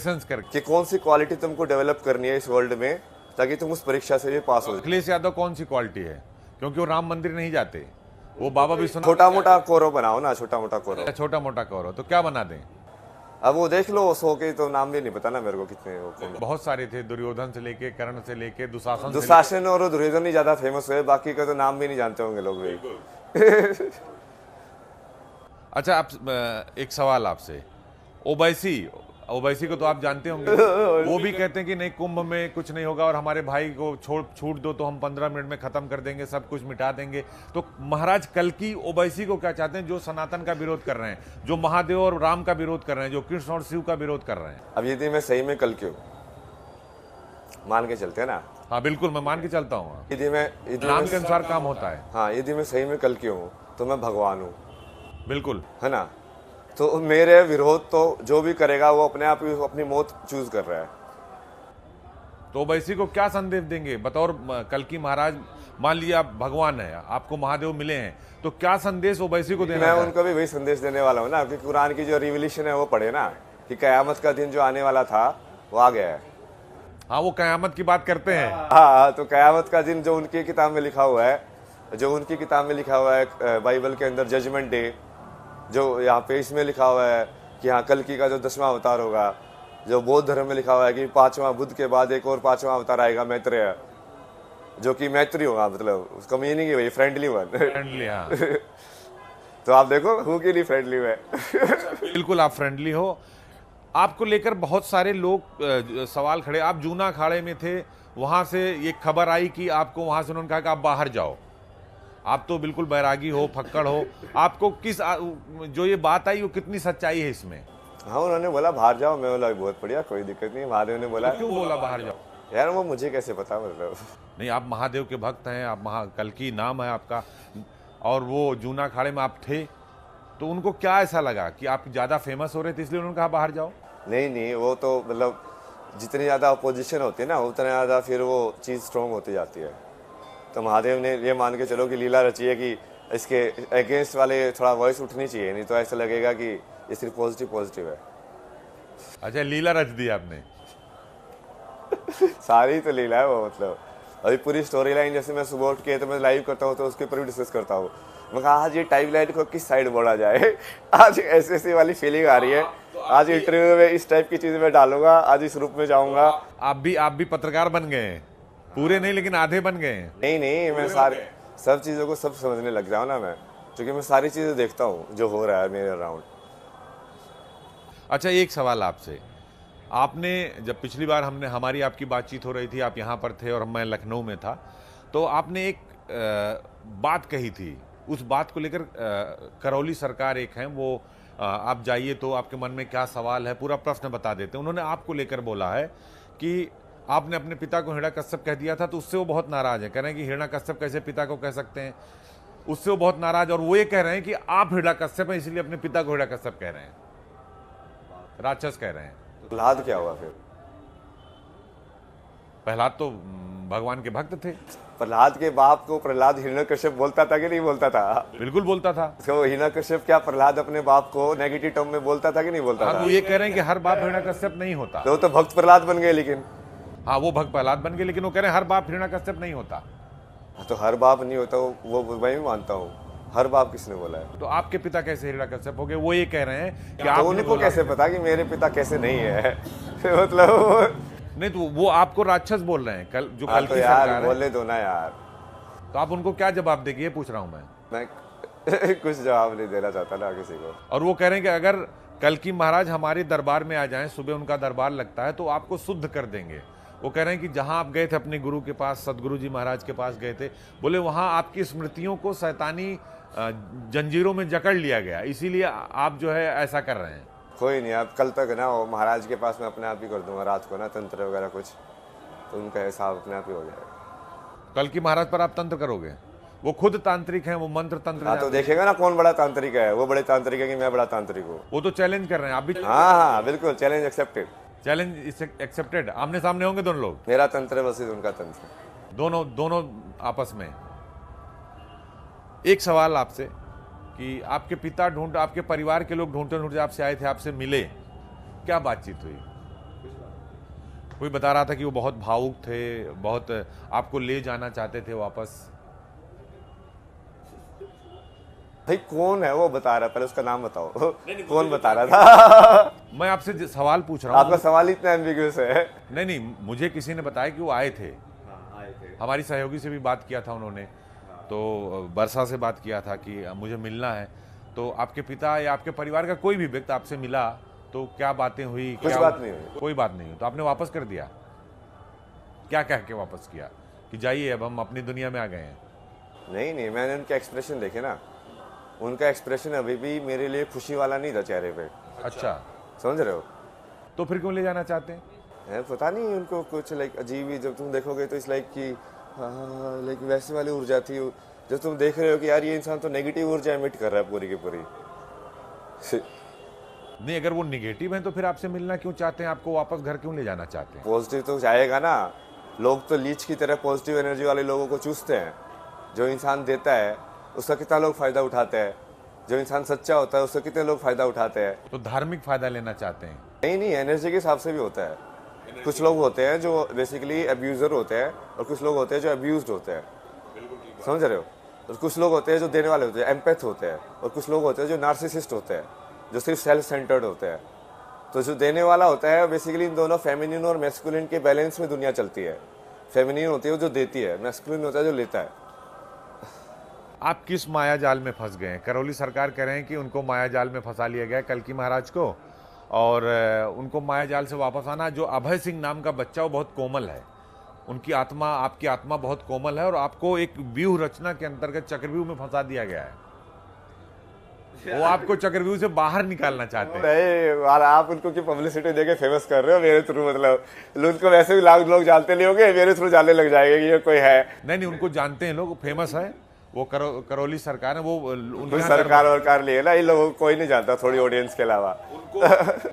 Sense कर कि कौन सी क्वालिटी तुमको डेवलप करनी है इस वर्ल्ड में ताकि तुम उस परीक्षा से भी पास हो जाओ। अखिलेश यादव कौन सी क्वालिटी है? क्योंकि वो राम मंदिर नहीं जाते, वो बाबा विश्वनाथ छोटा मोटा कोरो बनाओ ना, छोटा मोटा कोरो। छोटा मोटा करो तो क्या बना दें? अब वो देख लो, 100 के तो नाम भी नहीं पता ना मेरे को कितने वो कौन। बहुत सारे थे, दुर्योधन से लेके कर्ण से लेके दुशासन से दुशासन और दुर्योधन ही ज्यादा फेमस हुए, बाकी का तो नाम भी नहीं जानते होंगे लोग भी। अच्छा, आप एक सवाल आपसे, ओवैसी ओवैसी को तो आप जानते होंगे। वो भी कहते हैं कि नहीं, कुंभ में कुछ नहीं होगा और हमारे भाई को छूट दो तो हम 15 मिनट में खत्म कर देंगे, सब कुछ मिटा देंगे। तो महाराज कल्कि ओवैसी को क्या चाहते हैं, जो सनातन का विरोध कर रहे हैं, जो महादेव और राम का विरोध कर रहे हैं, जो कृष्ण और शिव का विरोध कर रहे हैं? अब यदि मैं सही में कल क्यों मान के चलते हैं ना। हाँ बिल्कुल, मैं मान के चलता हूँ, यदि मैं नाम के अनुसार काम होता है। हाँ, यदि मैं सही में कल क्यों हूँ तो मैं भगवान हूँ, बिल्कुल है ना। तो मेरे विरोध तो जो भी करेगा वो अपने आप ही अपनी मौत चूज कर रहा है। तो ओवैसी को क्या संदेश देंगे बतौर कल्कि महाराज? मान लिया आप भगवान है, आपको महादेव मिले हैं, तो क्या संदेश ओवैसी को देना मैं है? उनको भी वही संदेश देने वाला हूँ ना कि कुरान की जो रिवोल्यूशन है वो पढ़े ना, कि कयामत का दिन जो आने वाला था वो आ गया है। हाँ, वो कयामत की बात करते हैं। हाँ, तो कयामत का दिन जो उनकी किताब में लिखा हुआ है, बाइबल के अंदर जजमेंट डे, जो यहाँ पे इसमें लिखा हुआ है कि हाँ कल्कि का जो 10वां अवतार होगा, जो बौद्ध धर्म में लिखा हुआ है कि 5वां बुद्ध के बाद एक और 5वां अवतार आएगा, मैत्रेय, जो कि मैत्री होगा, मतलब उसका मीनिंग ही वही, फ्रेंडली वन। फ्रेंडली, हाँ। तो आप देखो हूँ कि नहीं फ्रेंडली है। बिल्कुल आप फ्रेंडली हो। आपको लेकर बहुत सारे लोग सवाल खड़े। आप जूना अखाड़े में थे, वहां से ये खबर आई कि आपको वहां से उन्होंने कहा कि आप बाहर जाओ। आप तो बिल्कुल बैरागी हो, फक्कड़ हो। आपको जो ये बात आई वो कितनी सच्चाई है इसमें? हाँ, उन्होंने बोला बाहर जाओ, मैं बोला बहुत बढ़िया, कोई दिक्कत नहीं। महादेव ने बोला। तो क्यों बोला बाहर जाओ? यार वो मुझे कैसे पता, मतलब। नहीं, आप महादेव के भक्त हैं, आप कल्कि नाम है आपका, और वो जूना अखाड़े में आप थे, तो उनको क्या ऐसा लगा कि आप ज्यादा फेमस हो रहे थे इसलिए उन्होंने कहा बाहर जाओ? नहीं, वो तो मतलब जितनी ज़्यादा अपोजिशन होती है ना, उतना ज़्यादा फिर वो चीज़ स्ट्रॉन्ग होती जाती है। तो महादेव ने ये मान के चलो कि लीला रची है कि इसके अगेंस्ट वाले थोड़ा वॉइस उठनी चाहिए, नहीं तो ऐसा लगेगा कि ये सिर्फ पॉजिटिव है। अच्छा, लीला रच दी आपने। सारी तो लीला है वो, मतलब अभी पूरी स्टोरी लाइन, जैसे मैं सुबह उठ के तो मैं लाइव करता हूँ तो उसके ऊपर भी डिस्कस करता हूँ। मैं कहा आज ये टाइम लाइन को किस साइड बोला जाए, आज ऐसी वाली फीलिंग आ रही है, आज इंटरव्यू में इस टाइप की चीज़ मैं डालूंगा, आज इस रूप में जाऊंगा। आप भी पत्रकार बन गए हैं, पूरे नहीं लेकिन आधे बन गए हैं। नहीं, मैं सब चीज़ों को सब समझने लग जाऊँ ना मैं, क्योंकि मैं सारी चीज़ें देखता हूँ जो हो रहा है मेरे अराउंड। अच्छा, एक सवाल आपसे, आपने जब पिछली बार हमारी आपकी बातचीत हो रही थी, आप यहाँ पर थे और मैं लखनऊ में था, तो आपने एक बात कही थी। उस बात को लेकर करौली सरकार एक है, वो आप जाइए तो आपके मन में क्या सवाल है पूरा प्रश्न बता देते हैं। उन्होंने आपको लेकर बोला है कि आपने अपने पिता को हिरण्यकश्यप कह दिया था, तो उससे वो बहुत नाराज है। कह रहे हैं कि हिरण्यकश्यप कैसे पिता को कह सकते हैं, उससे वो बहुत नाराज। और वो ये कह रहे हैं कि आप हिरण्यकश्यप हैं इसलिए अपने पिता को हिरण्यकश्यप कह रहे हैं, राक्षस कह रहे हैं। प्रहलाद क्या हुआ फिर? प्रहलाद तो भगवान के भक्त थे। प्रहलाद के बाप को प्रहलाद हिरण्यकश्यप बोलता था कि नहीं बोलता था? बिल्कुल बोलता था। तो हिरण्यकश्यप क्या प्रहलाद अपने बाप को नेगेटिव टर्म में बोलता था कि नहीं बोलता था? वो ये कह रहे हैं कि हर बाप हिरण्यकश्यप नहीं होता। तो भक्त प्रहलाद बन गए, लेकिन हाँ, वो भक्त प्रहलाद बन गए, लेकिन वो कह रहे हैं हर बाप हिरण्यकश्यप नहीं होता। तो हर बाप नहीं होता, वो मैं भी मानता हूँ। हर बाप किसने बोला है? तो आपके पिता कैसे हिरण्यकश्यप हो गए? वो ये कह रहे हैं कि तो उनको कैसे पता कि मेरे पिता कैसे नहीं है? मतलब नहीं, तो वो आपको राक्षस बोल रहे हैं कल, जो कल तो की यार सरकार बोलने दो ना यार। तो आप उनको क्या जवाब देंगे, ये पूछ रहा हूं मैं कुछ जवाब नहीं देना चाहता ना किसी को। और वो कह रहे हैं कि अगर कल्कि महाराज हमारे दरबार में आ जाएं, सुबह उनका दरबार लगता है, तो आपको शुद्ध कर देंगे। वो कह रहे हैं कि जहां आप गए थे अपने गुरु के पास, सदगुरु जी महाराज के पास गए थे, बोले वहां आपकी स्मृतियों को शैतानी जंजीरों में जकड़ लिया गया, इसीलिए आप जो है ऐसा कर रहे हैं। कोई नहीं, आप कल तक ना वो महाराज के पास मैं अपने आप ही कर दूंगा रात को ना, तंत्र वगैरह कुछ, तो उनका हिसाब अपने आप ही हो जाएगा। कल्कि महाराज पर आप तंत्र करोगे? वो खुद तांत्रिक हैं, वो मंत्र तंत्र। हाँ, तो देखेगा ना कौन बड़ा तांत्रिक है। वो बड़े तांत्रिक है कि मैं बड़ा तांत्रिक हूँ? वो तो चैलेंज कर रहे हैं, आप भी। हाँ, बिल्कुल चैलेंज एक्सेप्टेड। Challenge accepted. आमने सामने होंगे दोनों लोग? मेरा तंत्र वैसे उनका तंत्र, दोनों आपस में। एक सवाल आपसे कि आपके पिता आपके परिवार के लोग ढूंढते आपसे आए थे, आपसे मिले, क्या बातचीत हुई? कोई बता रहा था कि वो बहुत भावुक थे, बहुत आपको ले जाना चाहते थे वापस। भाई कौन है वो बता रहा है, पहले उसका नाम बताओ। कौन बता रहा था? मैं आपसे सवाल पूछ रहा आपका हूँ। सवाल ही इतना एम्बिग्यूअस है। नहीं, मुझे किसी ने बताया कि वो आए थे, आए थे। हमारी सहयोगी से भी बात किया था उन्होंने, तो वर्षा से बात किया था कि मुझे मिलना है। तो आपके पिता या आपके परिवार का कोई भी व्यक्ति आपसे मिला तो क्या बातें हुई? कुछ क्या बात नहीं हुई। कोई बात नहीं हुई, तो आपने वापस कर दिया? क्या कह के वापस किया कि जाइए अब हम अपनी दुनिया में आ गए हैं? नहीं, मैंने उनके एक्सप्रेशन देखे ना, उनका एक्सप्रेशन अभी भी मेरे लिए खुशी वाला नहीं था चेहरे पे। अच्छा, समझ रहे हो? तो फिर क्यों ले जाना चाहते हैं? पता नहीं उनको कुछ लाइक अजीब ही, जब तुम देखोगे तो इस लाइक कि लाइक वैसी वाली ऊर्जा थी, जब तुम देख रहे हो कि यार ये इंसान तो नेगेटिव ऊर्जा एमिट कर रहा है पूरी की पूरी। नहीं, अगर वो निगेटिव हैं तो फिर आपसे मिलना क्यों चाहते हैं? आपको वापस घर क्यों ले जाना चाहते हैं? पॉजिटिव तो जाएगा ना। लोग तो लीच की तरह पॉजिटिव एनर्जी वाले लोगों को चूसते हैं। जो इंसान देता है उसका कितना लोग फायदा उठाते हैं, जो इंसान सच्चा होता है उसका कितने लोग फायदा उठाते हैं। तो धार्मिक फायदा लेना चाहते हैं? नहीं, एनर्जी के हिसाब से भी होता है। कुछ लोग होते हैं जो बेसिकली अब्यूजर होते हैं और कुछ लोग होते हैं जो अब्यूज्ड होते हैं। समझ रहे हो? और कुछ लोग होते हैं जो देने वाले होते हैं, एम्पैथ होते हैं, और कुछ लोग होते हैं जो नार्सिसिस्ट होते हैं, जो सिर्फ सेल्फ सेंटर्ड होते हैं। तो जो देने वाला होता है बेसिकली इन दोनों फेमिनिन और मैस्कुलिन के बैलेंस में दुनिया चलती है। फेमिनिन होती है जो देती है, मैस्कुलिन होता है जो लेता है। आप किस माया जाल में फंस गए हैं? करौली सरकार कह रहे हैं कि उनको माया जाल में फंसा लिया गया कल्की महाराज को, और उनको माया जाल से वापस आना। जो अभय सिंह नाम का बच्चा वो बहुत कोमल है, उनकी आत्मा, आपकी आत्मा बहुत कोमल है, और आपको एक व्यूह रचना के अंतर्गत चक्रव्यूह में फंसा दिया गया है। वो आपको चक्रव्यूह से बाहर निकालना चाहते हैं। नहीं, और आप उनको की पब्लिसिटी देके फेमस कर रहे हो मेरे थ्रू, मतलब उनको वैसे भी लाख लोग जानते नहीं होंगे, मेरे थ्रू जानने लग जाएंगे कि ये कोई है। नहीं, उनको जानते हैं लोग, फेमस है वो। करौली सरकार है वो, कोई सरकार वरकार लिए ना, इन लोगों को कोई नहीं जानता थोड़ी ऑडियंस के अलावा।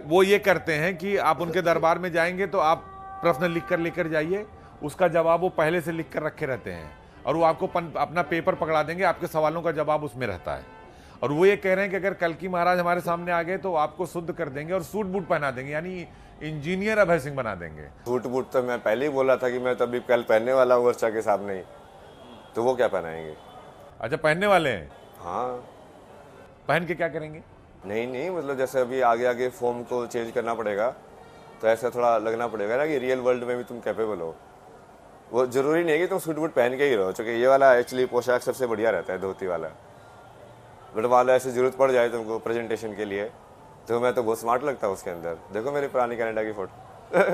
वो ये करते हैं कि आप उनके दरबार में जाएंगे तो आप प्रश्न लिख कर लेकर जाइए, उसका जवाब वो पहले से लिख कर रखे रहते हैं, और वो आपको अपना पेपर पकड़ा देंगे, आपके सवालों का जवाब उसमें रहता है। और वो ये कह रहे हैं कि अगर कल्की महाराज हमारे सामने आ गए तो आपको शुद्ध कर देंगे और सूट बूट पहना देंगे, यानी इंजीनियर अभय सिंह बना देंगे। सूट बूट तो मैं पहले ही बोला था कि मैं तो अभी कल पहनने वाला हूँ वर्षा के सामने ही, तो वो क्या पहनाएंगे? अच्छा, पहनने वाले हैं? हाँ। पहन के क्या करेंगे? नहीं, मतलब जैसे अभी आगे आगे फॉर्म को चेंज करना पड़ेगा, तो ऐसा थोड़ा लगना पड़ेगा ना कि रियल वर्ल्ड में भी तुम कैपेबल हो। वो जरूरी नहीं है कि तुम सूट बूट पहन के ही रहो, क्योंकि ये वाला एक्चुअली पोशाक सबसे बढ़िया रहता है, धोती वाला। बट मान लो ऐसे जरूरत पड़ जाए तुमको प्रेजेंटेशन के लिए, तो मैं तो बहुत स्मार्ट लगता हूँ उसके अंदर। देखो मेरी पुरानी कनाडा की फोटो।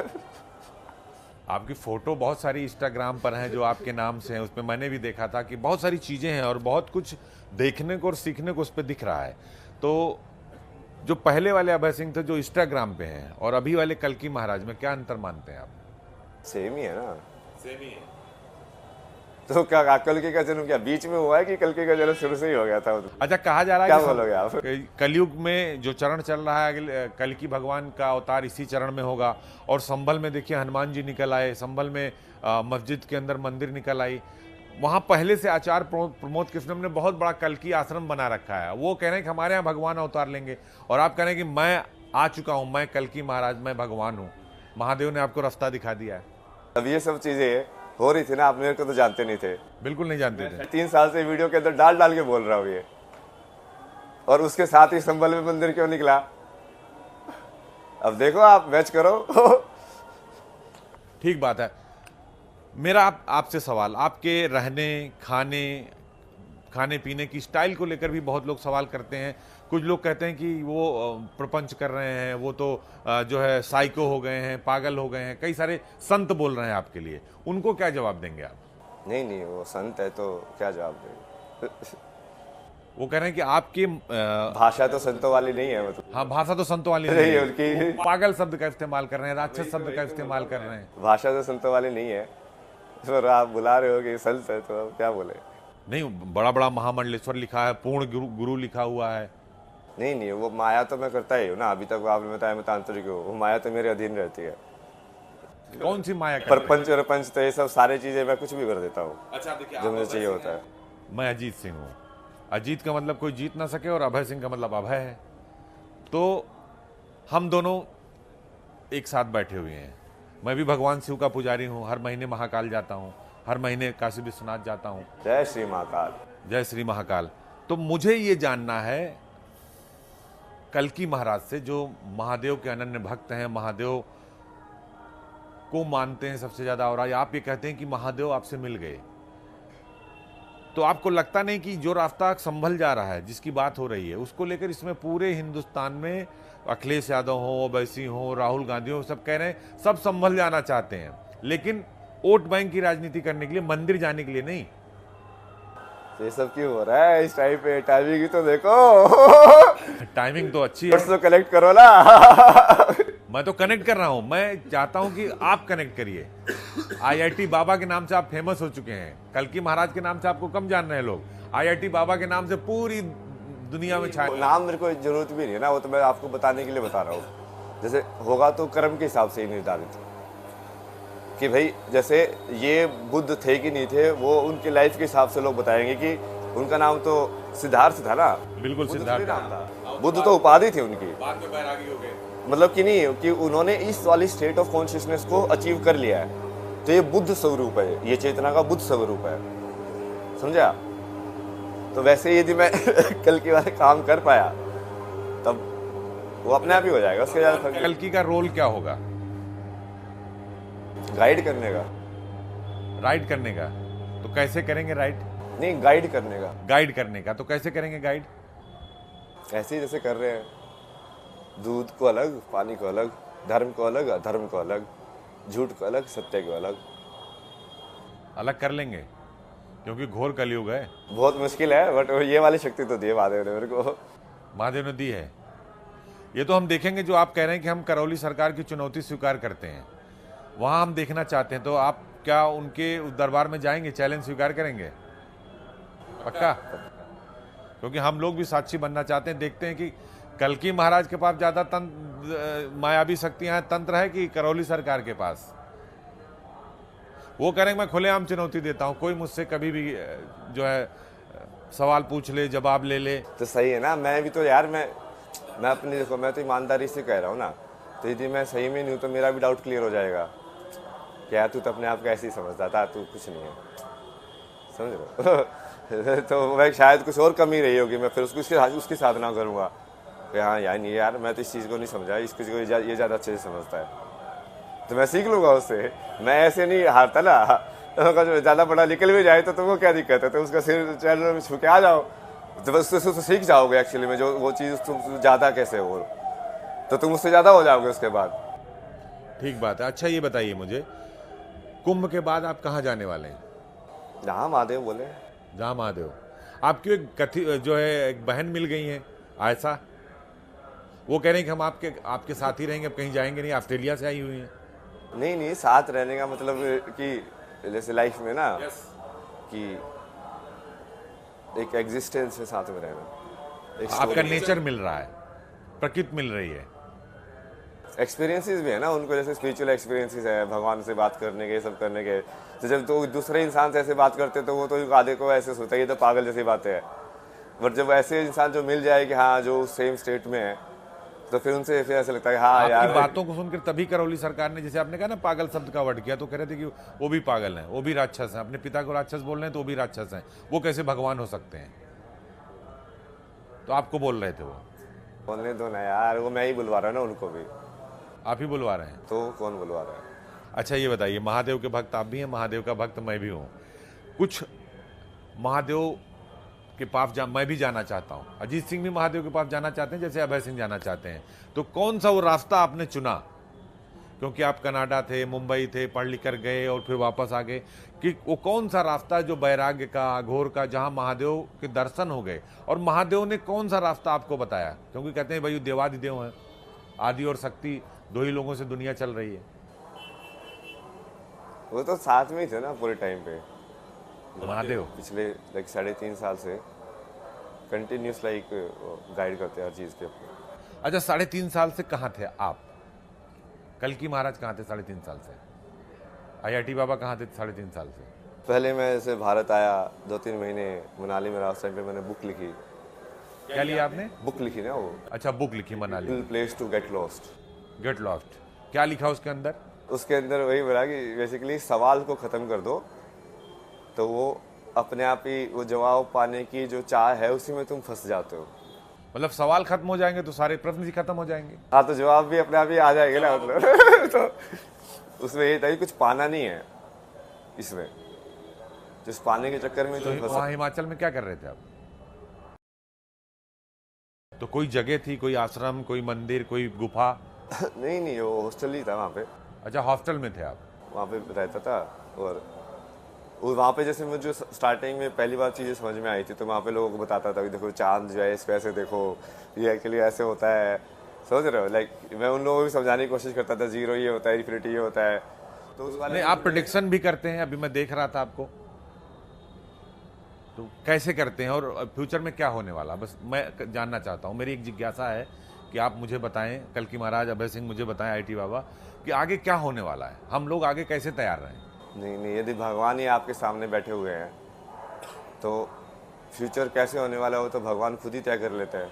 आपकी फ़ोटो बहुत सारी इंस्टाग्राम पर हैं जो आपके नाम से हैं, उसमें मैंने भी देखा था कि बहुत सारी चीज़ें हैं और बहुत कुछ देखने को और सीखने को उस पर दिख रहा है। तो जो पहले वाले अभय सिंह थे जो इंस्टाग्राम पे हैं, और अभी वाले कल्की महाराज में क्या अंतर मानते हैं आप? सेम ही है ना। सेम ही है। तो क्या कल्की का जन्म क्या बीच में हुआ है कि कल्की का जन्म शुरू से ही हो गया था? अच्छा, कहा जा रहा है क्या कि बोलोगे आप? कलयुग में जो चरण चल रहा है, कल्की भगवान का अवतार इसी चरण में होगा। और संभल में देखिए हनुमान जी निकल आए, संभल में मस्जिद के अंदर मंदिर निकल आई। वहाँ पहले से आचार्य प्रमोद कृष्णम ने बहुत बड़ा कल्की आश्रम बना रखा है। वो कह रहे हैं कि हमारे यहाँ भगवान अवतार लेंगे, और आप कह रहे हैं कि मैं आ चुका हूँ, मैं कल्की महाराज, मैं भगवान हूँ। महादेव ने आपको रास्ता दिखा दिया है। अब ये सब चीजें हो रही थी ना, आप मेरे को तो जानते नहीं थे। बिल्कुल नहीं जानते थे। 3 साल से वीडियो के अंदर डाल डाल के बोल रहा हूँ ये, और उसके साथ ही संभल में मंदिर क्यों निकला? अब देखो आप मैच करो। ठीक बात है। मेरा आपसे सवाल, आपके रहने खाने पीने की स्टाइल को लेकर भी बहुत लोग सवाल करते हैं। कुछ लोग कहते हैं कि वो प्रपंच कर रहे हैं, वो तो जो है साइको हो गए हैं, पागल हो गए हैं। कई सारे संत बोल रहे हैं आपके लिए, उनको क्या जवाब देंगे आप? नहीं, वो संत है तो क्या जवाब देंगे? वो कह रहे हैं कि आपकी भाषा तो संतों वाली नहीं है, मतलब। हाँ, भाषा तो संतों वाली नहीं नहीं है है। उनकी। वो पागल शब्द का इस्तेमाल कर रहे हैं, राक्षस शब्द का इस्तेमाल कर रहे हैं। भाषा तो संतों वाली नहीं है, तो आप बुला रहे हो कि संत है, तो क्या बोले? नहीं, बड़ा बड़ा महामंडलेश्वर लिखा है, पूर्ण गुरु लिखा हुआ है। नहीं, वो माया तो मैं करता ही हूँ ना। अभी तक आपने बताया मैं तांत्रिक हूँ, वो माया तो मेरे अधीन रहती है। कौन सी माया कर रहे हैं? परपंच वरपंच तो ये सब सारी चीजें मैं कुछ भी कर देता हूँ, अच्छा, देखिए, जो मुझे चाहिए होता है। मैं अजीत सिंह हूँ। अजीत का मतलब कोई जीत ना सके, और अभय सिंह का मतलब अभय है। तो हम दोनों एक साथ बैठे हुए हैं। मैं भी भगवान शिव का पुजारी हूँ, हर महीने महाकाल जाता हूँ, हर महीने काशी विश्वनाथ जाता हूँ। जय श्री महाकाल। जय श्री महाकाल। तो मुझे ये जानना है कल्की महाराज से, जो महादेव के अनन्य भक्त हैं, महादेव को मानते हैं सबसे ज्यादा, और आज आप ये कहते हैं कि महादेव आपसे मिल गए, तो आपको लगता नहीं कि जो रास्ता संभल जा रहा है, जिसकी बात हो रही है, उसको लेकर इसमें पूरे हिंदुस्तान में अखिलेश यादव हो, ओवैसी हो, राहुल गांधी हो, सब कह रहे हैं सब संभल जाना चाहते हैं, लेकिन वोट बैंक की राजनीति करने के लिए, मंदिर जाने के लिए नहीं। ये सब क्यों हो रहा है इस टाइम पे? टाइमिंग ही तो देखो। टाइमिंग तो अच्छी है। तो कलेक्ट करो ना। मैं तो कनेक्ट कर रहा हूं, मैं चाहता हूं कि आप कनेक्ट करिए। IIT बाबा के नाम से आप फेमस हो चुके हैं, कल्की महाराज के नाम से आपको कम जान रहे हैं लोग, IIT बाबा के नाम से पूरी दुनिया में छाए। नाम मेरे को जरूरत भी नहीं है ना, वो तो मैं आपको बताने के लिए बता रहा हूँ। जैसे होगा तो कर्म के हिसाब से ही निर्धारित कि भाई जैसे ये बुद्ध थे कि नहीं थे, वो उनके लाइफ के हिसाब से लोग बताएंगे कि उनका नाम तो सिद्धार्थ था ना। बिल्कुल सिद्धार्थ था। बुद्ध तो उपाधि थी उनकी, बाद में बैरागी हो गए। मतलब कि नहीं कि उन्होंने इस वाली स्टेट ऑफ कॉन्शियसनेस को अचीव कर लिया है, तो ये बुद्ध स्वरूप है, ये चेतना का बुद्ध स्वरूप है, समझा? तो वैसे यदि मैं कल की वाले काम कर पाया तब वो अपने आप ही हो जाएगा, उसके ज्यादा फर्क। कल्की का रोल क्या होगा? गाइड करने का। राइड करने का? तो कैसे करेंगे राइड? नहीं, गाइड करने का। गाइड करने का, तो कैसे करेंगे गाइड? ऐसे ही जैसे कर रहे हैं, दूध को अलग, पानी को अलग, धर्म को अलग, अधर्म को अलग, झूठ को अलग, सत्य को अलग। अलग कर लेंगे, क्योंकि घोर कलयुग है। बहुत मुश्किल है, बट ये वाली शक्ति तो दी है महादेव ने मेरे को। महादेव ने दी है। ये तो हम देखेंगे, जो आप कह रहे हैं कि हम करौली सरकार की चुनौती स्वीकार करते हैं, वहां हम देखना चाहते हैं, तो आप क्या उनके उस दरबार में जाएंगे, चैलेंज स्वीकार करेंगे? पक्का? क्योंकि हम लोग भी साक्षी बनना चाहते हैं, देखते हैं कि कल्की महाराज के पास ज्यादा मायावी शक्तियां हैं, तंत्र है, कि करौली सरकार के पास। वो करेंगे मैं खुलेआम चुनौती देता हूं, कोई मुझसे कभी भी जो है सवाल पूछ ले, जवाब ले ले। तो सही है ना, मैं भी तो यार मैं अपनी, देखो मैं तो ईमानदारी से कह रहा हूँ ना, तो यदि मैं सही में नहीं हूँ तो मेरा भी डाउट क्लियर हो जाएगा। क्या तू तो अपने आप को ऐसे ही समझता था, तू कुछ नहीं है, समझ रहे हो? तो मैं शायद कुछ और कमी रही होगी, मैं फिर उसकी साधना करूँगा कि हाँ यार नहीं यार, मैं तो इस चीज़ को नहीं समझा, इस चीज़ को ये ज़्यादा अच्छे से समझता है, तो मैं सीख लूँगा उससे। मैं ऐसे नहीं हारता ना, तो ज़्यादा पढ़ा निकल भी जाए तो तुमको क्या दिक्कत है, तो उसका सिर चैनल में छू के आ जाओ, तो बस उससे सीख जाओगे एक्चुअली में, जो वो चीज़ तुम ज़्यादा कैसे हो, तो तुम उससे ज़्यादा हो जाओगे उसके बाद। ठीक बात है। अच्छा ये बताइए मुझे, कुंभ के बाद आप कहाँ जाने वाले हैं? जहाँ महादेव बोले। जहाँ महादेव। आपकी एक कथी जो है एक बहन मिल गई है आयशा, वो कह रहे हैं कि हम आपके साथ ही रहेंगे, अब कहीं जाएंगे नहीं, ऑस्ट्रेलिया से आई हुई हैं। नहीं, साथ रहने का मतलब कि जैसे लाइफ में ना कि एक एग्जिस्टेंस है, साथ में रहना, आपका नेचर मिल रहा है, प्रकृति मिल रही है, एक्सपीरियंसेस भी है ना उनको, जैसे स्पिरिचुअल एक्सपीरियंसेस है, भगवान से बात करने के, सब करने के। तो जब तो दूसरे इंसान से ऐसे बात करते तो वो तो आधे को ऐसे सोचता है ये तो पागल जैसी बातें है, बट जब ऐसे इंसान जो मिल जाए कि हाँ जो सेम स्टेट में है, तो फिर उनसे फिर ऐसा लगता है हाँ यार। बातों को सुनकर तभी करौली सरकार ने, जैसे आपने कहा ना पागल शब्द का वर्ड किया, तो कह रहे थे कि वो भी पागल हैं, वो भी राक्षस हैं, अपने पिता को राक्षस बोल रहे हैं तो वो भी राक्षस हैं, वो कैसे भगवान हो सकते हैं, तो आपको बोल रहे थे वो। बोलने दो ना यार, वो मैं ही बुलवा रहा हूँ ना उनको भी। आप ही बुलवा रहे हैं? तो कौन बुलवा रहा है? अच्छा ये बताइए, महादेव के भक्त आप भी हैं, महादेव का भक्त मैं भी हूँ, कुछ महादेव के पास मैं भी जाना चाहता हूँ, अजीत सिंह भी महादेव के पास जाना चाहते हैं, जैसे अभय सिंह जाना चाहते हैं, तो कौन सा वो रास्ता आपने चुना? क्योंकि आप कनाडा थे, मुंबई थे, पढ़ लिख कर गए और फिर वापस आ गए, कि वो कौन सा रास्ता जो वैराग्य का, अघोर का, जहाँ महादेव के दर्शन हो गए, और महादेव ने कौन सा रास्ता आपको बताया? क्योंकि कहते हैं भाई देवादिदेव हैं, आदि और शक्ति दो ही लोगों से दुनिया चल रही है। वो तो साथ में ही थे ना पूरे टाइम पे, महादेव पिछले 3.5 साल से कंटिन्यूस गाइड करते हैं हर चीज़ के ऊपर। अच्छा 3.5 साल से कहाँ थे आप? कल्की महाराज कहाँ थे 3.5 साल से? IIT बाबा कहाँ थे 3.5 साल से? पहले मैं जैसे भारत आया 2-3 महीने मनाली में रहा, उस टाइम पे मैंने बुक लिखी। क्या लिया आपने? बुक लिखी ना वो। अच्छा बुक लिखी Manali, place to get lost. Get lost, क्या लिखा उसके अंदर? उसके अंदर वही बोला कि बेसिकली सवाल को ख़त्म कर दो तो वो अपने आप ही वो जवाब पाने की जो चाह है उसी में तुम फंस जाते हो। मतलब सवाल खत्म हो जाएंगे तो सारे प्रश्न ही खत्म हो जाएंगे। हाँ, तो जवाब भी अपने आप ही आ जाएंगे ना, मतलब तो उसमें ये था कि कुछ पाना नहीं है इसमें, जिस पाने के चक्कर में तुम फंस। वहाँ हिमाचल में क्या कर रहे थे आप? तो कोई जगह थी, कोई आश्रम, कोई मंदिर, कोई गुफा? नहीं नहीं, वो हॉस्टल ही था वहाँ पे। अच्छा, हॉस्टल में थे आप? वहाँ पे रहता था। और वहाँ पे जैसे मुझे स्टार्टिंग में पहली बार चीज़ें समझ में आई थी तो वहाँ पे लोगों को बताता था कि देखो चांद जो है इसको ऐसे देखो, ये एक्चुअली ऐसे होता है, समझ रहे हो। लाइक मैं उन लोगों को भी समझाने की कोशिश करता था, जीरो ये होता है, इन्फिनिटी ये होता है। तो उस वाले नहीं, आप प्रेडिक्शन भी करते हैं? अभी मैं देख रहा था आपको, तो कैसे करते हैं और फ्यूचर में क्या होने वाला, बस मैं जानना चाहता हूँ। मेरी एक जिज्ञासा है कि आप मुझे बताएं, कल की महाराज अभय सिंह मुझे बताएं, आईटी बाबा, कि आगे क्या होने वाला है, हम लोग आगे कैसे तैयार रहें। नहीं नहीं, यदि भगवान ही आपके सामने बैठे हुए हैं तो फ्यूचर कैसे होने वाला हो तो भगवान खुद ही तय कर लेते हैं।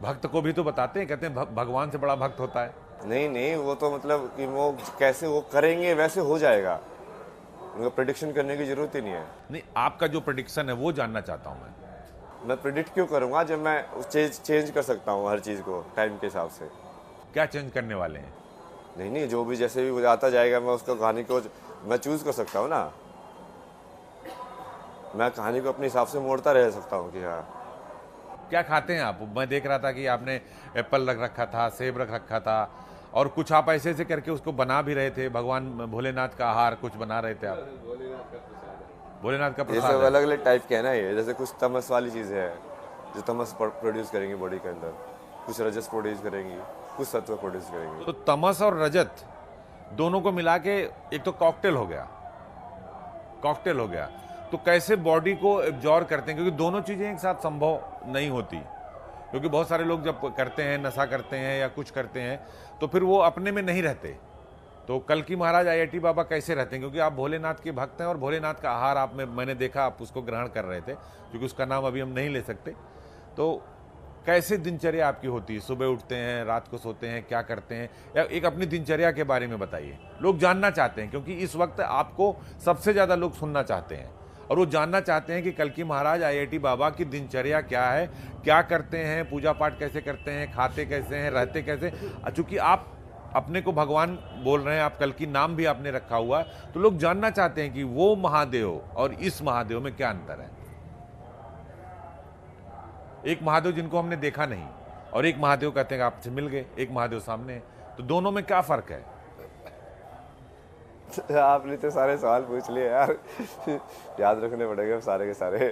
भक्त को भी तो बताते हैं, कहते हैं भगवान से बड़ा भक्त होता है। नहीं नहीं, वो तो मतलब कि वो कैसे वो करेंगे वैसे हो जाएगा, उनको प्रिडिक्शन करने की जरूरत ही नहीं है। नहीं, आपका जो प्रेडिक्शन है वो जानना चाहता हूँ मैं प्रिडिक्ट क्यों करूंगा जब मैं चेंज कर सकता हूँ हर चीज़ को टाइम के हिसाब से। क्या चेंज करने वाले हैं? नहीं नहीं, जो भी जैसे भी आता जाएगा मैं उसको कहानी को मैं चूज कर सकता हूँ ना, मैं कहानी को अपने हिसाब से मोड़ता रह सकता हूँ कि हाँ। क्या खाते हैं आप? मैं देख रहा था कि आपने एप्पल रख रखा था, सेब रख रखा था, और कुछ आप ऐसे ऐसे करके उसको बना भी रहे थे, भगवान भोलेनाथ का आहार कुछ बना रहे थे आप। भोलेनाथ का ये प्रसाद सब है। अलग अलग टाइप के है ना, ये जैसे कुछ तमस वाली चीज़ें हैं जो तमस प्रोड्यूस करेंगी बॉडी के अंदर, कुछ रजस प्रोड्यूस करेंगी, कुछ सत्व प्रोड्यूस करेंगी। तो तमस और रजत दोनों को मिला के एक तो कॉकटेल हो गया, कॉकटेल हो गया। तो कैसे बॉडी को एब्जॉर्ब करते हैं, क्योंकि दोनों चीजें एक साथ संभव नहीं होती, क्योंकि बहुत सारे लोग जब करते हैं, नशा करते हैं या कुछ करते हैं, तो फिर वो अपने में नहीं रहते। तो कल की महाराज आईआईटी बाबा कैसे रहते हैं, क्योंकि आप भोलेनाथ के भक्त हैं और भोलेनाथ का आहार आप में मैंने देखा आप उसको ग्रहण कर रहे थे, क्योंकि उसका नाम अभी हम नहीं ले सकते। तो कैसे दिनचर्या आपकी होती है, सुबह उठते हैं, रात को सोते हैं, क्या करते हैं, या एक अपनी दिनचर्या के बारे में बताइए। लोग जानना चाहते हैं, क्योंकि इस वक्त आपको सबसे ज़्यादा लोग सुनना चाहते हैं और वो जानना चाहते हैं कि कल की महाराज आईआईटी बाबा की दिनचर्या क्या है, क्या करते हैं, पूजा पाठ कैसे करते हैं, खाते कैसे हैं, रहते कैसे। चूंकि आप अपने को भगवान बोल रहे हैं, आप कल की नाम भी आपने रखा हुआ है, तो लोग जानना चाहते हैं कि वो महादेव और इस महादेव में क्या अंतर है। एक महादेव जिनको हमने देखा नहीं और एक महादेव कहते हैं कि आपसे मिल गए, एक महादेव सामने है, तो दोनों में क्या फर्क है? आपने तो सारे सवाल पूछ लिए यार, याद रखने पड़ेंगे सारे के सारे।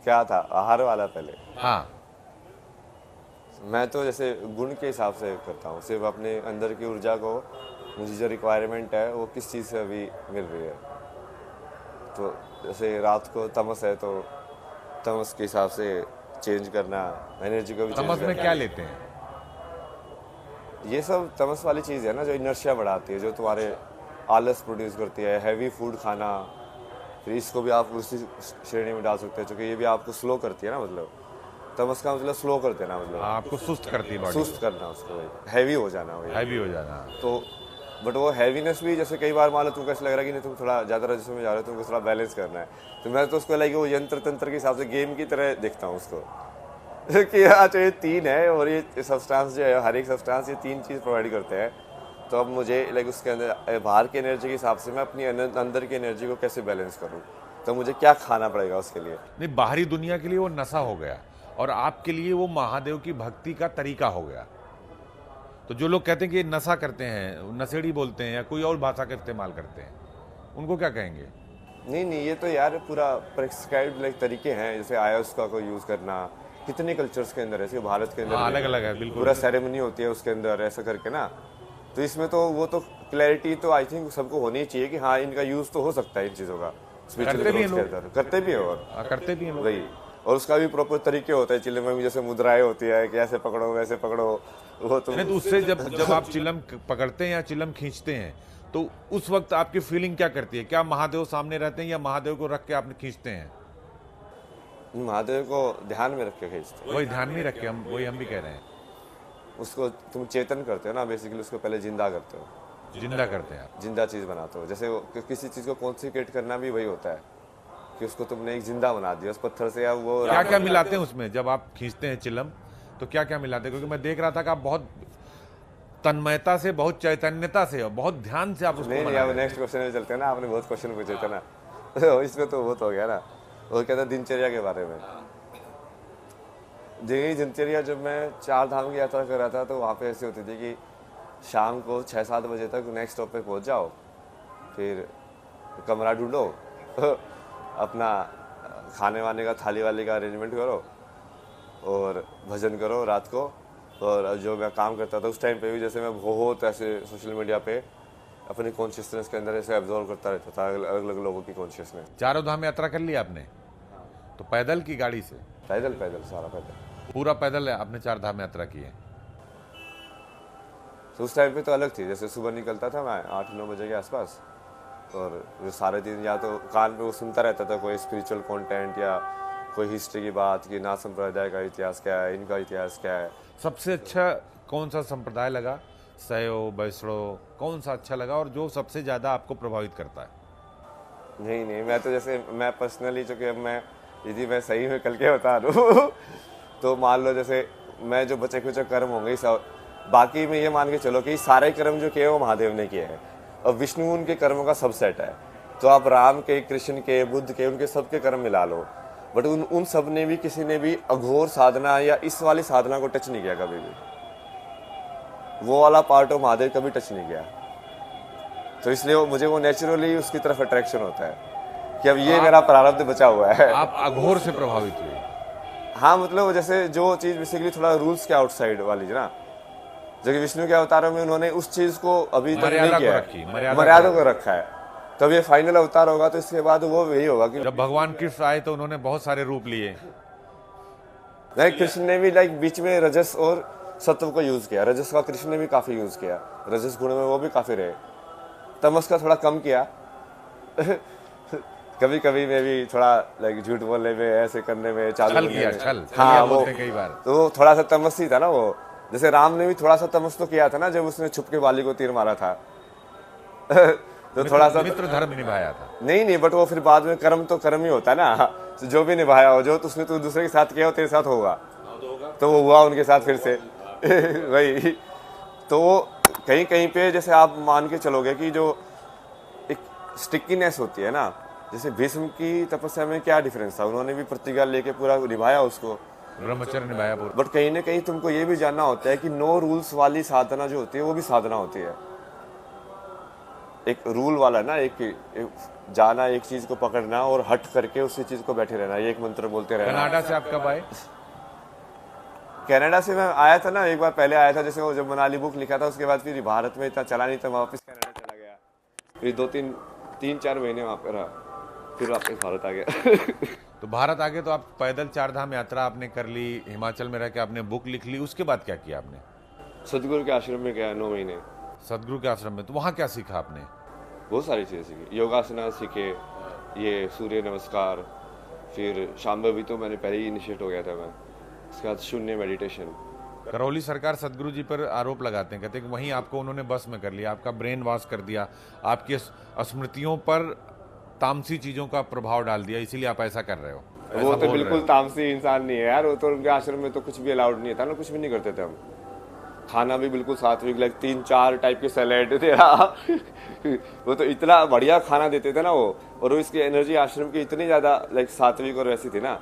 क्या था आहार वाला पहले? हाँ, मैं तो जैसे गुण के हिसाब से करता हूँ, सिर्फ अपने अंदर की ऊर्जा को, मुझे जो रिक्वायरमेंट है वो किस चीज़ से अभी मिल रही है। तो जैसे रात को तमस है तो तमस के हिसाब से चेंज करना, एनर्जी को भी चेंज तमस में करना। क्या लेते हैं? ये सब तमस वाली चीज़ है ना जो इनर्शिया बढ़ाती है, जो तुम्हारे आलस प्रोड्यूस करती है, हैवी फूड खाना। फिर इसको भी आप उसी श्रेणी में डाल सकते हैं, क्योंकि ये भी आपको स्लो करती है ना, मतलब तमस का मतलब स्लो कर देना, मतलब आपको सुस्त करती है बॉडी, सुस्त करना उसको, हैवी हो जाना वही। हैवी हो जाना। तो बट वो हैवीनेस भी जैसे कई बार मान लो तुमको ऐसा लग रहा है कि नहीं तुम थोड़ा ज़्यादा रजस में जा रहे हो, तुमको थोड़ा बैलेंस करना है, तो मैं तो उसको लाइक वो यंत्र तंत्र के हिसाब से गेम की तरह देखता हूँ उसको कि अच्छा ये तीन है और ये सब्सटेंस जो है, हर एक सब्सटेंस ये तीन चीज़ प्रोवाइड करते हैं। तो अब मुझे लाइक उसके अंदर बाहर की एनर्जी के हिसाब से मैं अपनी अंदर की एनर्जी को कैसे बैलेंस करूँ, तो मुझे क्या खाना पड़ेगा उसके लिए। नहीं, बाहरी दुनिया के लिए वो नशा हो गया और आपके लिए वो महादेव की भक्ति का तरीका हो गया। तो जो लोग कहते हैं कि ये नशा करते हैं, नशेड़ी बोलते हैं या कोई और भाषा का इस्तेमाल करते हैं, उनको क्या कहेंगे? नहीं नहीं, ये तो यार पूरा प्रेस्क्राइब्ड लाइक तरीके हैं, जैसे आयुष का को यूज़ करना, कितने कल्चर्स के अंदर है, सिर्फ भारत के अंदर अलग अलग है, बिल्कुल। पूरा सेरेमनी होती है उसके अंदर ऐसा करके ना। तो इसमें तो वो तो क्लैरिटी तो आई थिंक सबको होनी चाहिए कि हाँ इनका यूज़ तो हो सकता है इन चीज़ों का, करते भी हैं लोग, करते भी है और करते भी हैं लोग। वही, और उसका भी प्रॉपर तरीके होता है। चिल्लम में जैसे मुद्राएं होती है कि ऐसे पकड़ो वैसे पकड़ो, वो तो नहीं, तो उससे जब आप चिलम पकड़ते हैं या चिलम खींचते हैं तो उस वक्त आपकी फीलिंग क्या करती है? क्या महादेव सामने रहते हैं या महादेव को रख के आप खींचते हैं? महादेव को ध्यान में रख के खींचते हैं। वही ध्यान में रख के, हम भी कह रहे हैं। उसको तुम चेतन करते हो ना, बेसिकली उसको पहले जिंदा करते हो, जिंदा करते हैं आप। जिंदा चीज़ बनाते हो। जैसे किसी चीज़ को कॉन्सिक्रेट करना भी वही होता है कि उसको तुमने एक जिंदा बना दिया उस पत्थर से, या वो क्या क्या मिलाते हैं उसमें जब आप खींचते हैं चिलम, तो क्या क्या मिलाते हैं? क्योंकि मैं देख रहा था कि आप बहुत तन्मयता से, बहुत चैतन्यता से और बहुत ध्यान से आप उसको नहीं बना अब रहे हैं। नेक्स्ट क्वेश्चन में चलते हैं ना, आपने बहुत क्वेश्चन पूछे थे ना इसमें तो बहुत हो गया ना। वो कहता है दिनचर्या के बारे में। यही दिनचर्या जब मैं 4 धाम की यात्रा कर रहा था तो वहाँ पे ऐसी होती थी कि शाम को 6-7 बजे तक नेक्स्ट स्टॉप पे पहुँच जाओ, फिर कमरा ढूंढो अपना खाने वाने का थाली वाली का अरेंजमेंट करो और भजन करो रात को। और जो मैं काम करता था उस टाइम पे भी, जैसे मैं बहुत ऐसे सोशल मीडिया पे अपनी कॉन्शियसनेस के अंदर ऐसे एब्जॉर्व करता रहता था अलग अलग लोगों की कॉन्शियसनेस। चारों धाम यात्रा कर ली आपने? तो पैदल की गाड़ी से? पैदल पैदल सारा पैदल। पूरा पैदल है आपने 4 धाम यात्रा की है? तो उस टाइम पे तो अलग थी, जैसे सुबह निकलता था मैं 8-9 बजे के आसपास, और जो सारे दिन या तो कान पे वो सुनता रहता था कोई स्पिरिचुअल कंटेंट या कोई हिस्ट्री की बात कि नाथ संप्रदाय का इतिहास क्या है, इनका इतिहास क्या है। सबसे अच्छा कौन सा संप्रदाय लगा? शैव, वैष्णव, कौन सा अच्छा लगा और जो सबसे ज़्यादा आपको प्रभावित करता है? नहीं मैं तो जैसे मैं पर्सनली, चूँकि अब मैं यदि मैं सही में कल के बता दूँ तो मान लो जैसे मैं जो बचे कुछ कर्म होंगे सब, बाकी में ये मान के चलो कि सारे कर्म जो किए वो महादेव ने किए हैं और विष्णु उनके कर्मों का सबसेट है। तो आप राम के, कृष्ण के, बुद्ध के, उनके सबके कर्म मिला लो, बट उन सब ने भी किसी ने भी अघोर साधना या इस वाली साधना को टच नहीं किया कभी भी। वो वाला पार्ट ऑफ महादेव कभी टच नहीं किया। तो इसलिए मुझे वो नेचुरली उसकी तरफ अट्रैक्शन होता है कि अब ये मेरा प्रारब्ध बचा हुआ है। आप अघोर से प्रभावित हुए? हाँ, मतलब जैसे जो चीज़ बेसिकली थोड़ा रूल्स के आउटसाइड वाली है ना, जो कि विष्णु के अवतारों में उन्होंने उस चीज़ को अभी तक नहीं किया है, मर्यादा को रखा है। तो अब ये फाइनल अवतार होगा तो इसके बाद वो यही होगा कि जब भगवान कृष्ण आए तो उन्होंने बहुत सारे रूप लिए। लाइक कृष्ण ने भी बीच में रजस और सत्व को यूज किया। रजस का कृष्ण ने भी काफी यूज किया, रजस गुण में वो भी काफी रहे। तमस का थोड़ा कम किया कभी कभी मैं भी थोड़ा लाइक झूठ बोलने में, ऐसे करने में, चालू किया, छल हाँ वो कई बार तो थोड़ा सा तमस ही था ना वो। जैसे राम ने भी थोड़ा सा तमस तो किया था ना जब उसने छुप के बाली को तीर मारा था तो थोड़ा सा मित्र धर्म निभाया था। नहीं बट वो फिर बाद में कर्म तो कर्म ही होता है ना। तो जो भी निभाया हो, जो उसने तो दूसरे के साथ किया हो तेरे साथ होगा, तो वो हुआ उनके साथ फिर से वही। तो वो कहीं कहीं पे जैसे आप मान के चलोगे कि जो एक स्टिकीनेस होती है ना, जैसे भीष्म की तपस्या में क्या डिफरेंस था, उन्होंने भी प्रतिज्ञा लेके पूरा निभाया उसको, ब्रह्मचर्य निभाया पूरा। बट कहीं ना कहीं तुमको ये भी जानना होता है कि नो रूल्स वाली साधना जो होती है वो भी साधना होती है। एक रूल वाला ना, एक जाना, एक चीज को पकड़ना और हट करके उसी चीज को बैठे रहना, ये एक मंत्र बोलते रहना। कनाडा से आप कब आए? कनाडा से मैं आया था ना, एक बार पहले आया था, जैसे वो जब मनाली बुक लिखा था उसके बाद फिर भारत में इतना चला नहीं था, वापस कनाडा चला गया, फिर 2-3-4 महीने वहाँ पे रहा, फिर वापस भारत आ गया तो भारत आगे तो आप पैदल 4 धाम यात्रा आपने कर ली, हिमाचल में रह के आपने बुक लिख ली, उसके बाद क्या किया आपने? सदगुरु के आश्रम में गया 9 महीने। सदगुरु के आश्रम में, तो वहाँ क्या सीखा आपने? बहुत सारी चीज़ें सीखी, योगासना सीखे, ये सूर्य नमस्कार, फिर शांभवी तो मैंने पहले ही इनिशिएट हो गया था मैं, उसके बाद शून्य मेडिटेशन। करौली सरकार सदगुरु जी पर आरोप लगाते हैं, कहते हैं कि वहीं आपको उन्होंने बस में कर लिया, आपका ब्रेन वॉश कर दिया, आपकी स्मृतियों पर तामसी चीजों का प्रभाव डाल दिया, इसीलिए आप ऐसा कर रहे हो। वो तो बिल्कुल तामसी इंसान नहीं है यार, वो तो उनके आश्रम में तो कुछ भी अलाउड नहीं था ना, कुछ भी नहीं करते थे हम। खाना भी बिल्कुल सात्विक, लाइक 3-4 टाइप के सैलेड थे वो तो इतना बढ़िया खाना देते थे ना वो, और वो इसकी एनर्जी आश्रम की इतनी ज्यादा लाइक सात्विक और वैसी थी ना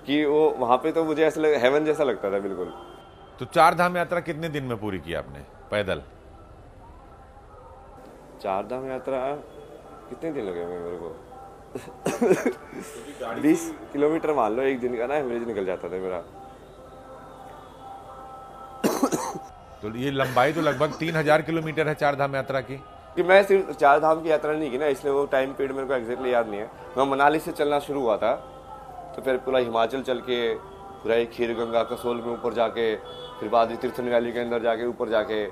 कि वो वहां पे तो मुझे ऐसा हेवन जैसा लगता था बिल्कुल। तो 4 धाम यात्रा कितने दिन में पूरी की आपने पैदल? 4 धाम यात्रा कितने दिन लगे मेरे को 20 किलोमीटर मान लो एक दिन का ना एवरेज निकल जाता था मेरा। तो ये लंबाई तो लगभग 3000 किलोमीटर है 4 धाम यात्रा की। कि मैं सिर्फ 4 धाम की यात्रा नहीं की ना, इसलिए वो टाइम पीरियड मेरे को एग्जैक्टली याद नहीं है। मैं मनाली से चलना शुरू हुआ था, तो फिर पूरा हिमाचल चल के, पूरा एक खीर गंगा कसोल में ऊपर जाके, फिर बाद में तीर्थन वैली के अंदर जाके, ऊपर जाके,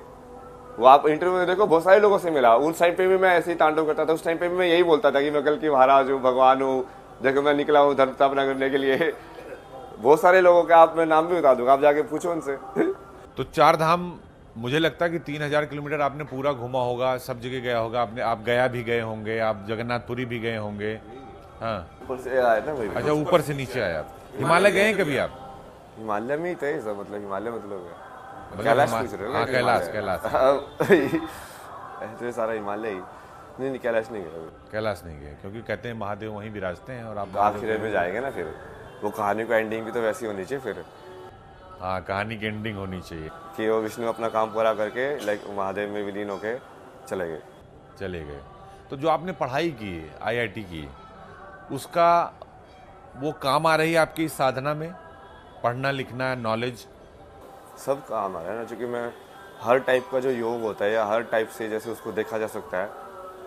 वो आप इंटरव्यू में देखो बहुत सारे लोगों से मिला। उस टाइम पे भी मैं ऐसे ही तांडव करता था, उस टाइम पे भी मैं यही बोलता था कि मैं कल की महाराज हूँ, भगवान हूँ, देखो मैं निकला हूँ धर्म स्थापना करने के लिए। बहुत सारे लोगों के आप मैं नाम भी बता दूंगा, आप जाके पूछो उनसे। तो चार धाम मुझे लगता है कि 3000 किलोमीटर आपने पूरा घूमा होगा, सब जगह गया होगा आपने, आप गया भी गए होंगे, आप जगन्नाथपुरी भी गए होंगे। हाँ ऊपर से आए ना वही। अच्छा, ऊपर से नीचे आए आप। हिमालय गए हैं कभी आप? हिमालय में ही थे सब, मतलब हिमालय मतलब है। मतलब कैलाश पूछ रहे हो? हाँ, कैलाश कैलाश ऐसे सारा हिमालय ही। नहीं कैलाश नहीं गया। कैलाश नहीं गए क्योंकि कहते हैं महादेव वहीं विराजते हैं और आप आखिर में जाएंगे ना फिर, वो कहानी को एंडिंग भी तो वैसी होनी चाहिए फिर, हाँ, कहानी की एंडिंग होनी चाहिए कि वो विष्णु अपना काम पूरा करके लाइक महादेव में विलीन होके चले गए। चले गए। तो जो आपने पढ़ाई की IIT की, उसका वो काम आ रही है आपकी इस साधना में? पढ़ना लिखना, नॉलेज सब काम आ रहा है ना, क्योंकि मैं हर टाइप का जो योग होता है या हर टाइप से जैसे उसको देखा जा सकता है,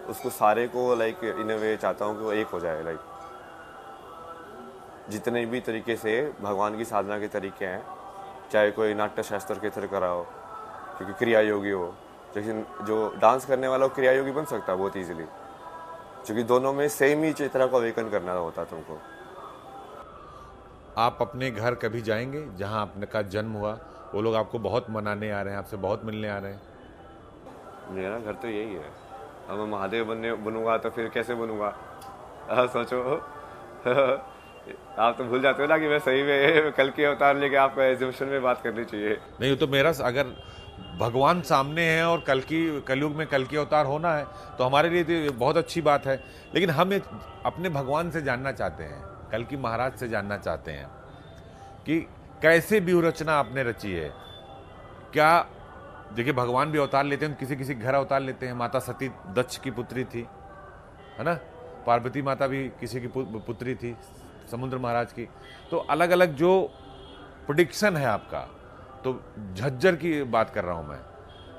उसको सारे को लाइक इन अ वे चाहता हूँ कि वो एक हो जाए। लाइक जितने भी तरीके से भगवान की साधना के तरीके हैं, चाहे कोई नाट्य शास्त्र के थ्रू करा हो, क्योंकि क्रिया योगी हो, लेकिन जो डांस करने वाला वो क्रिया योगी बन सकता है बहुत ईजिली, क्योंकि दोनों में सेम ही चेतना को अवेकन करना होता है तुमको। आप अपने घर कभी जाएंगे जहां आपने का जन्म हुआ? वो लोग आपको बहुत मनाने आ रहे हैं, आपसे बहुत मिलने आ रहे हैं। मेरा घर तो यही है। अब मैं महादेव बनूंगा तो फिर कैसे बनूंगा? सोचो आप तो भूल जाते हो ना कि मैं सही में कल के अवतार लेके आपको एग्जीबिशन में बात करनी चाहिए। नहीं, तो मेरा अगर भगवान सामने है और कलयुग में कल की अवतार होना है तो हमारे लिए तो ये बहुत अच्छी बात है। लेकिन हम अपने भगवान से जानना चाहते हैं, कल की महाराज से जानना चाहते हैं कि कैसे व्यूह रचना आपने रची है। क्या देखिए, भगवान भी अवतार लेते हैं, किसी किसी घर अवतार लेते हैं। माता सती दक्ष की पुत्री थी, है ना? पार्वती माता भी किसी की पुत्री थी, समुद्र महाराज की। तो अलग अलग जो प्रेडिक्शन है आपका, तो झज्जर की बात कर रहा हूं मैं,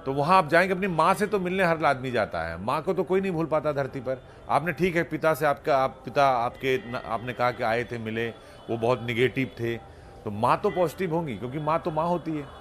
तो वहां आप जाएंगे, अपनी माँ से तो मिलने हर आदमी जाता है। माँ को तो कोई नहीं भूल पाता धरती पर। आपने ठीक है, पिता से आपने कहा कि आए थे, मिले, वो बहुत निगेटिव थे, तो माँ तो पॉजिटिव होंगी क्योंकि माँ तो माँ होती है।